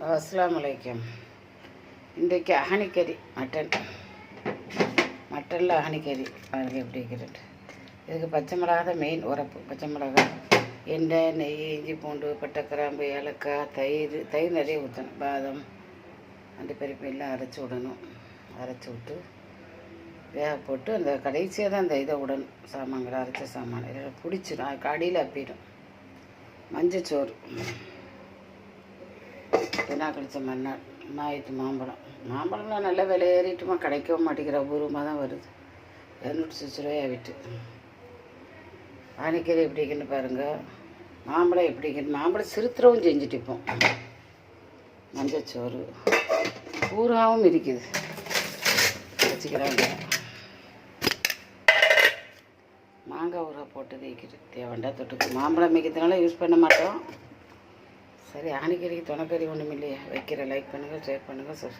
அஸ்ஸலாமு அலைக்கும். இன்றைக்கு அகனிக்கறி மட்டனில் அகனிக்கறி பாருங்கள் எப்படி இருக்கிறது. இதுக்கு பச்சை மிளகா தான் மெயின் உரப்பு. பச்சை மிளகா, எண்ணெய், நெய், இஞ்சி பூண்டு, பட்டை, கிராம்பு, ஏலக்காய், தயிர் நிறைய ஊற்றணும். பாதம் அந்த பருப்பு எல்லாம் அரைச்சி விடணும். அரைச்சி விட்டு வேக போட்டு அந்த கடைசியாக தான் அந்த இதை விடணும். சாமான்களை அரைச்ச சாமான் இதில் பிடிச்சிடும். அதுக்கு அடியில் அப்பிடும். மஞ்சச்சோறு, என்ன கழிச்ச மறுநாள் மாயிட்டு மாம்பழம்லாம் நல்ல விலை ஏறிட்டுமா, கிடைக்கவும் மாட்டேங்கிற அபூர்வமாக தான் வருது. 260 ரூபாய் ஆகிட்டு. ஆனைக்கீரை எப்படி இருக்குன்னு பாருங்கள். மாம்பழம் எப்படி இருக்குன்னு மாம்பழம் சிறுத்திரவும் செஞ்சுட்டு இப்போம். மஞ்சச்சோறு ஊறாகவும் இருக்குது வச்சுக்கிறாங்க. மாங்காய் ஊறா போட்டு வைக்கிது தேவண்டா தொட்டுக்கு. மாம்பழம் மிக்கிறதுனால யூஸ் பண்ண மாட்டோம். சரி, ஆனைக்கறிக்கு துணைக்கறி ஒன்றும் இல்லையா வைக்கிற. லைக் பண்ணுங்கள், ஷேர் பண்ணுங்கள், சப்ஸ்கிரைப்